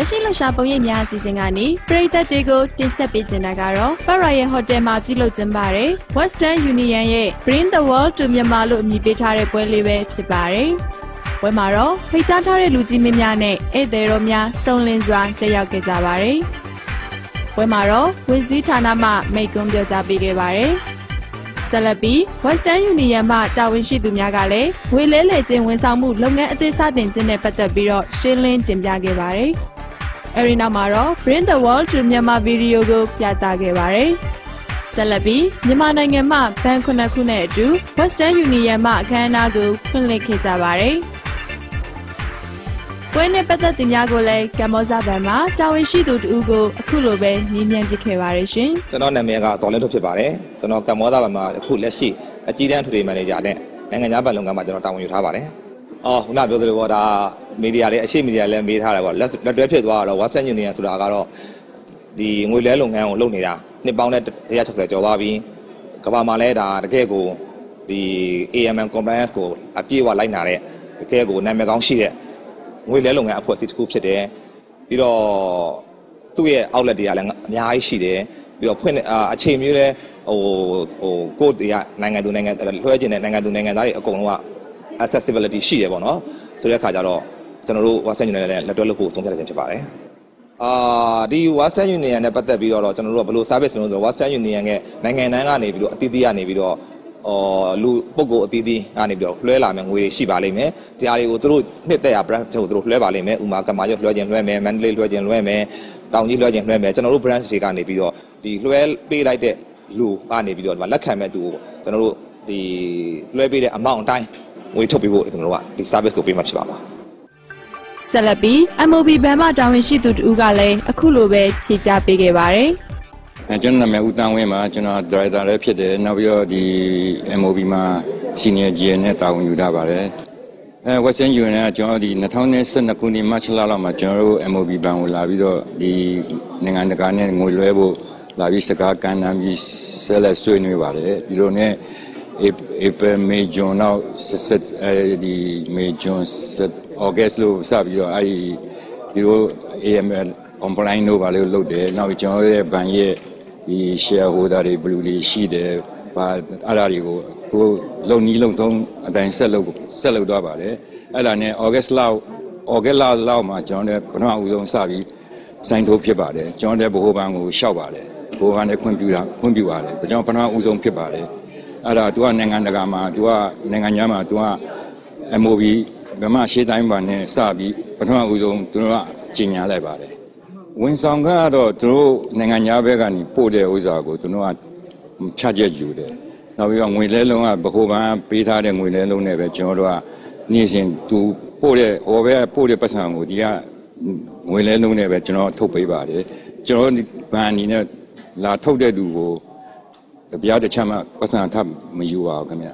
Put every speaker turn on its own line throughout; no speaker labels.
လက်ရှိလှရှာပုံရိပ်များအစီအစဉ်ကနေပရိသတ်တွေကိုတင်ဆက်ပေးခြင်းတာကတော့ Parroyal Hotel မှာပြုလုပ်ကျင်းပတဲ့ Western Union ရဲ့ Bring the World to Myanmar လို့အမည်ပေးထားတဲ့ပွဲလေးပဲဖြစ်ပါတယ်။ပွဲမှာတော့ဖိတ်ကြားထားတဲ့လူကြီးမင်းများနဲ့ဧည့်သည်တော်များစုံလင်စွာတက်ရောက်ခဲ့ကြပါတယ်။ပွဲမှာတော့ဝန်စည်းဌာနမှမိန့်ခွန်းပြောကြားပေးခဲ့ပါတယ်။ဆက်လက်ပြီး Western Union မှတာဝန်ရှိသူများကလည်းငွေလဲလှယ်ခြင်းဝန်ဆောင်မှုလုပ်ငန်းအသေးစတင်ခြင်းနဲ့ပတ်သက်ပြီးတော့ရှင်းလင်းတင်ပြခဲ့ပါတယ်။အဲဒီနောက်မှာတော့ Bring the World to Myanmar ဗီဒီယိုကိုပြသခဲ့ပါတယ်။ဆက်လက်ပြီးမြန်မာနိုင်ငံမှဘဏ်ခုနှစ်ခုနဲ့အတူ Western Union မှအခမ်းအနားကိုဖွင့်လှစ်ခဲ့ကြပါတယ်။ပွဲနဲ့ပတ်သက်သူများကိုလည်းကမ္ဘောဇဘဏ်မှာတာဝန်ရှိသူတူကိုအခုလိုပဲမေးမြန်းပြခဲ့ပါတယ်ရှင်
။ကျွန်တော်နာမည်ကဇော်လင်းတို့ဖြစ်ပါတယ်။ကျွန်တော်ကမ္ဘောဇဘဏ်မှာအခုလက်ရှိအကြီးတန်းထွေထွေမန်နေဂျာနဲ့နိုင်ငံခြားဘဏ်လုပ်ငန်းမှာကျွန်တော်တာဝန်ယူထားပါတယ်။ခုနပြောသလိုပေါ့ဒါမီဒီယာလေးအရှိမီဒီယာလည်းမေးထားတယ်ပေါ့လက်တွဲဖြစ်သွားတော့ Western Union ဆိုတာကတော့ဒီငွေလဲလုပ်ငန်းကိုလုပ်နေတာနှစ်ပေါင်းနဲ့160ကျော်သွားပြီကမ္ဘာမှာလည်းဒါတကယ်ကိုဒီ AMM compliance ကိုအပြည့်အဝလိုက်နာတဲ့တကယ်ကိုနာမည်ကောင်းရှိတဲ့ငွေလဲလုပ်ငန်းအဖွဲ့အစည်းတစ်ခုဖြစ်တယ်ပြီးတော့သူ့ရဲ့ outlet တွေကလည်းအများကြီးရှိတယ်ပြီးတော့ဖွင့်အချိန်မျိုးလည်းကိုယ့်တွေကနိုင်ငံသူနိုင်ငံလွှဲကျင်တဲ့နိုင်ငံသူနိုင်ငံသားတွေအကုန်လုံးကaccessibility ရှိတယ်ပေါ့နော်ဆိုတဲ့အခါကျတော့ကျွန်တော်တို့ Western Union နဲ့လက်တွဲလုပ်ဖို့ဆုံးဖြတ်လိုက်ခြင်းဖြစ်ပါတယ်ဒီ Western Union နဲ့ပတ်သက်ပြီးတော့ကျွန်တော်တို့ကဘယ်လို service လုပ်လို့ဆိုတော့ Western Union ရဲ့နိုင်ငံတန်းကနေပြီးတော့အသီးသီးကနေပြီးတော့လူပုဂ္ဂိုလ်အသီးသီးကနေပြီးတော့လွှဲလာမယ်ငွေတွေရှိပါလိမ့်မယ်တရားတွေကိုသူတို့နှစ်သက်ရ branch ကိုသူတို့လွှဲပါလိမ့်မယ်ဥမာကမာရွတ်လွှဲခြင်းလွှဲမယ် Mandalay လွှဲခြင်းလွှဲမယ်တောင်ကြီးလွှဲခြင်းလွှဲမယ်ကျွန်တော်တို့ branch တွေကနေပြီးတော့ဒီလွှဲပေးလိုက်တဲ့လူကနေပြီးတော့ဒီမှာလက်ခံမဲ့သူကိုကျွန်တော်တို့ဒီလွှဲပေးတဲ့ amount အတိုင်းငွေထုတ်ပေးဖို့ကျွန်တော်တို့ကဒီ service ကိုပေးမှဖြစ်ပါမှာ
ဆက်လက်ပြီး MOB ဘဏ်မှတာဝန်ရှိသူတူကလည်းအခုလိုပဲဖြေကြားပေးခဲ့ပါတယ်
ကျွန်တော်နာမည်ဦးတန်းဝင်းပါကျွန်တော် director လည်းဖြစ်တယ်နောက်ပြီးတော့ဒီ MOB မှာ senior GM နဲ့တာဝန်ယူထားပါတယ်Western Union ကကျွန်တော်ဒီ2012ခုနှစ် March လလောက်မှာကျွန်တော်တို့ MOB ဘဏ်ကိုလာပြီးတော့ဒီနိုင်ငံတကာနဲ့ငွေလွှဲဖို့လာပြီးစကားကမ်းလှမ်းပြီးဆက်လက်ဆွေးနွေးပါတယ်ဒီလိုနဲ့April May June နောက်ဒီ May June August လို့စပြီးတော့ဒီလို AML compliance လို့ပါလို့လုပ်တယ်နောက်ကျွန်တော်ရဲ့ဘဏ်ရဲ့ဒီ shareholder တွေဘယ်လိုတွေရှိတယ်ဘာအဲ့ဒါတွေကိုကိုလုံနီးလုံသုံးအတိုင်းဆက်လုပ်သွားပါတယ်အဲ့ဒါနဲ့ August လောက်မှာကျွန်တော်လည်းပထမဦးဆုံးစပြီးစိုင်းထိုးဖြစ်ပါတယ်ကျွန်တော်လည်းဗဟိုဘဏ်ကိုရှောက်ပါတယ်ဗဟိုဘဏ်နဲ့ခွင့်ပြုပါတယ်ကျွန်တော်ပထမဦးဆုံးဖြစ်ပါတယ်အဲ့ဒါသူကနိုင်ငံတကာမှာသူကနိုင်ငံခြားမှာသူက MOB ဗမာရှေ့တိုင်းဘာနဲ့စပြီးပထမဦးဆုံးသူတို့ကကြီးညာလိုက်ပါတယ်ဝန်ဆောင်ကတော့သူတို့နိုင်ငံခြားဘက်ကနေပို့တဲ့ဥစ္စာကိုသူတို့ကချချက်ယူတယ်နောက်ပြီးတော့ငွေလဲလုံးကဗဟိုဘဏ်ပေးထားတဲ့ငွေလဲလုံးနဲ့ပဲကျွန်တော်တို့ကနေ့စဉ်သူပို့တဲ့ဟောဘက်ပို့တဲ့ပတ်စံကိုဒီကငွေလဲလုံးနဲ့ပဲကျွန်တော်ထုတ်ပေးပါတယ်ကျွန်တော်ဘဏ်အနေနဲ့လာထုတ်တဲ့သူကိုတပြားတစ်ချက်မှပတ်စံထပ်မယူပါဘူးခင်ဗျ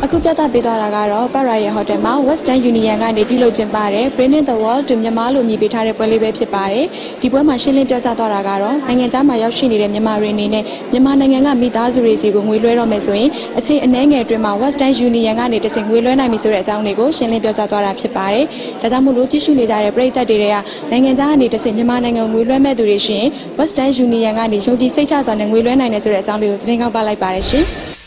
အခုပြသပေးသွားတာကတော့ Parroyal Hotel မှာ Western Union ကနေပြုလုပ်ကျင်းပတဲ့ Bring the World to Myanmar လို့အမည်ပေးထားတဲ့ပွဲလေးပဲဖြစ်ပါတယ်ဒီပွဲမှာရှင်းလင်းပြောကြားသွားတာကတော့နိုင်ငံခြားမှာရောက်ရှိနေတဲ့မြန်မာတွေအနေနဲ့မြန်မာနိုင်ငံကမိသားစုတွေစီကိုငွေလွှဲတော့မယ်ဆိုရင်အချိန်အနည်းငယ်အတွင်းမှာ Western Union ကနေတစ်ဆင့်ငွေလွှဲနိုင်ပြီဆိုတဲ့အကြောင်းတွေကိုရှင်းလင်းပြောကြားသွားတာဖြစ်ပါတယ်ဒါကြောင့်မို့လို့ကြည့်ရှုနေကြတဲ့ပရိသတ်တွေကနိုင်ငံခြားကနေတစ်ဆင့်မြန်မာနိုင်ငံကိုငွေလွှဲမဲ့သူတွေရှိရင် Western Union ကနေယုံကြည်စိတ်ချစွာနဲ့ငွေလွှဲနိုင်တယ်ဆိုတဲ့အကြောင်းလေးကိုသတင်းကောက်ပါလိုက်ပါတယ်ရှင်